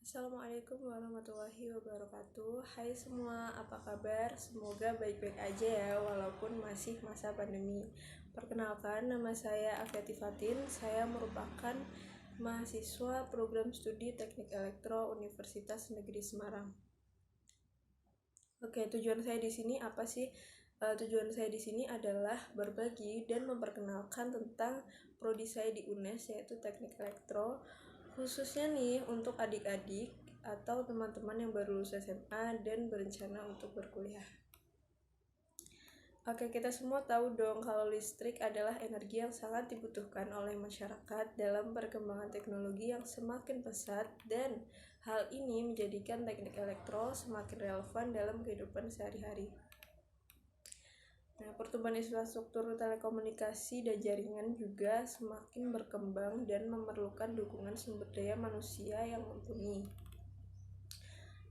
Assalamualaikum warahmatullahi wabarakatuh. Hai semua, apa kabar? Semoga baik-baik aja ya walaupun masih masa pandemi. Perkenalkan, nama saya Afiati Fatin. Saya merupakan mahasiswa program studi Teknik Elektro Universitas Negeri Semarang. Oke, tujuan saya di sini apa sih? Tujuan saya di sini adalah berbagi dan memperkenalkan tentang prodi saya di UNES, yaitu Teknik Elektro, khususnya nih untuk adik-adik atau teman-teman yang baru lulus SMA dan berencana untuk berkuliah. Oke, kita semua tahu dong kalau listrik adalah energi yang sangat dibutuhkan oleh masyarakat dalam perkembangan teknologi yang semakin pesat, dan hal ini menjadikan teknik elektro semakin relevan dalam kehidupan sehari-hari. Nah, pertumbuhan infrastruktur telekomunikasi dan jaringan juga semakin berkembang dan memerlukan dukungan sumber daya manusia yang mumpuni.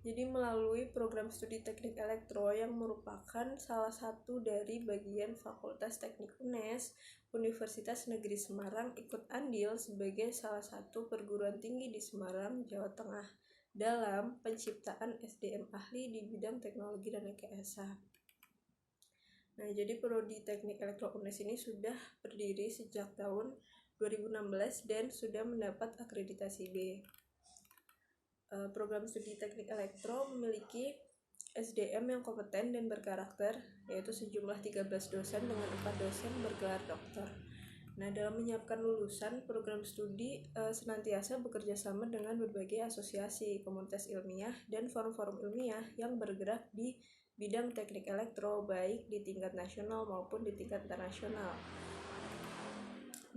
Jadi melalui program studi Teknik Elektro yang merupakan salah satu dari bagian Fakultas Teknik UNES, Universitas Negeri Semarang ikut andil sebagai salah satu perguruan tinggi di Semarang, Jawa Tengah dalam penciptaan SDM ahli di bidang teknologi dan rekayasa. Nah, jadi prodi Teknik Elektro UNES ini sudah berdiri sejak tahun 2016 dan sudah mendapat akreditasi B. Program studi Teknik Elektro memiliki SDM yang kompeten dan berkarakter, yaitu sejumlah 13 dosen dengan 4 dosen bergelar doktor. Nah, dalam menyiapkan lulusan, program studi senantiasa bekerja sama dengan berbagai asosiasi, komunitas ilmiah, dan forum-forum ilmiah yang bergerak di bidang teknik elektro, baik di tingkat nasional maupun di tingkat internasional.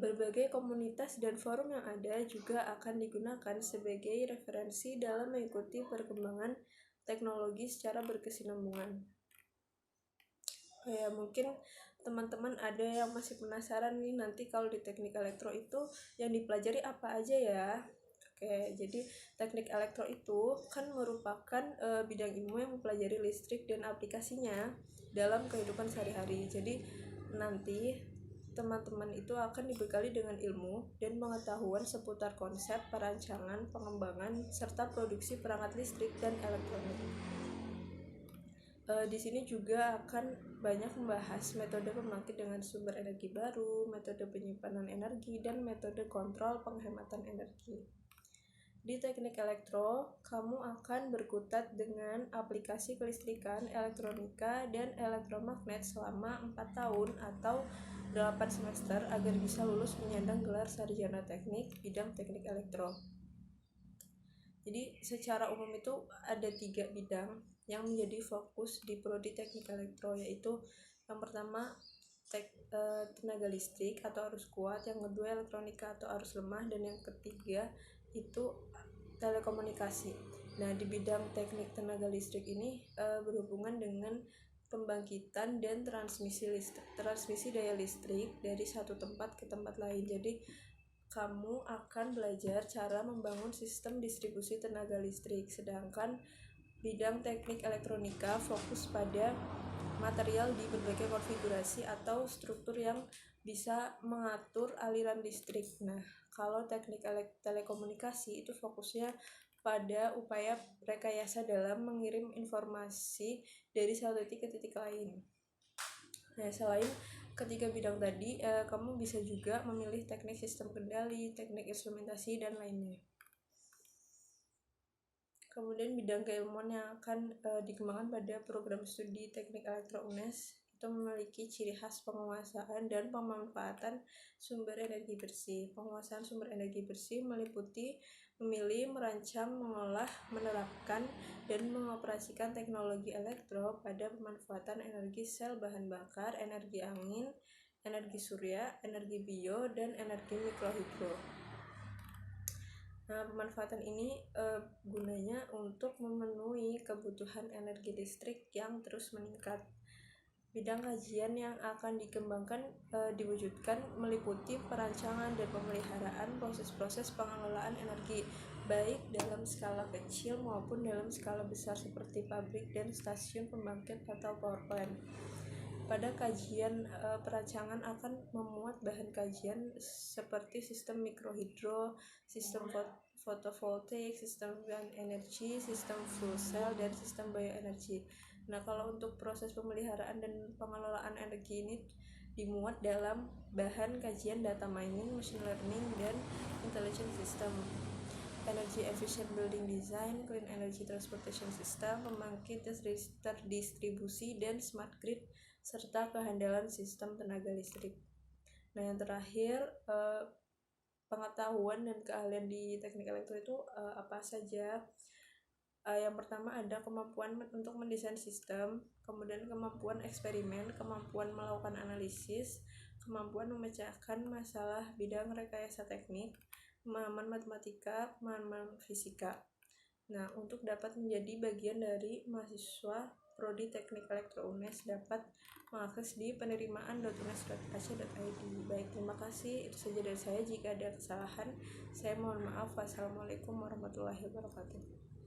Berbagai komunitas dan forum yang ada juga akan digunakan sebagai referensi dalam mengikuti perkembangan teknologi secara berkesinambungan. Ya, mungkin teman-teman ada yang masih penasaran nih, nanti kalau di teknik elektro itu yang dipelajari apa aja ya. Oke, jadi teknik elektro itu kan merupakan bidang ilmu yang mempelajari listrik dan aplikasinya dalam kehidupan sehari-hari. Jadi nanti teman-teman itu akan dibekali dengan ilmu dan pengetahuan seputar konsep, perancangan, pengembangan, serta produksi perangkat listrik dan elektronik. Di sini juga akan banyak membahas metode pembangkit dengan sumber energi baru, metode penyimpanan energi, dan metode kontrol penghematan energi. Di teknik elektro, kamu akan berkutat dengan aplikasi kelistrikan, elektronika, dan elektromagnet selama 4 tahun atau 8 semester agar bisa lulus menyandang gelar sarjana teknik bidang teknik elektro. Jadi secara umum itu ada 3 bidang yang menjadi fokus di prodi teknik elektro, yaitu yang pertama tenaga listrik atau arus kuat, yang kedua elektronika atau arus lemah, dan yang ketiga itu telekomunikasi. Nah, di bidang teknik tenaga listrik ini berhubungan dengan pembangkitan dan transmisi daya listrik dari satu tempat ke tempat lain. Jadi kamu akan belajar cara membangun sistem distribusi tenaga listrik, sedangkan bidang teknik elektronika fokus pada material di berbagai konfigurasi atau struktur yang bisa mengatur aliran listrik. Nah, kalau teknik telekomunikasi itu fokusnya pada upaya rekayasa dalam mengirim informasi dari satu titik ke titik lain. Nah, selain ketiga bidang tadi, kamu bisa juga memilih teknik sistem kendali, teknik instrumentasi, dan lainnya. Kemudian bidang keilmuan yang akan dikembangkan pada program studi Teknik Elektro UNES itu memiliki ciri khas penguasaan dan pemanfaatan sumber energi bersih. Penguasaan sumber energi bersih meliputi memilih, merancang, mengolah, menerapkan, dan mengoperasikan teknologi elektro pada pemanfaatan energi sel bahan bakar, energi angin, energi surya, energi bio, dan energi mikrohidro. Nah, pemanfaatan ini gunanya untuk memenuhi kebutuhan energi listrik yang terus meningkat. Bidang kajian yang akan dikembangkan diwujudkan meliputi perancangan dan pemeliharaan proses-proses pengelolaan energi, baik dalam skala kecil maupun dalam skala besar seperti pabrik dan stasiun pembangkit atau power plant. Pada kajian perancangan akan memuat bahan kajian seperti sistem mikrohidro, sistem fotovoltaik, sistem energi, sistem fuel cell, dan sistem bioenergi. Nah, kalau untuk proses pemeliharaan dan pengelolaan energi ini dimuat dalam bahan kajian data mining, machine learning, dan intelligent system, energy efficient building design, clean energy transportation system, pembangkit terdistribusi, dan smart grid, serta kehandalan sistem tenaga listrik. Nah, yang terakhir, pengetahuan dan keahlian di teknik elektro itu apa saja? Yang pertama ada kemampuan untuk mendesain sistem, kemudian kemampuan eksperimen, kemampuan melakukan analisis, kemampuan memecahkan masalah bidang rekayasa teknik, pemahaman matematika, pemahaman fisika. Nah, untuk dapat menjadi bagian dari mahasiswa Prodi Teknik Elektro UNES dapat mengakses di penerimaan.unes.ac.id. Baik, terima kasih. Itu saja dari saya. Jika ada kesalahan, saya mohon maaf. Wassalamualaikum warahmatullahi wabarakatuh.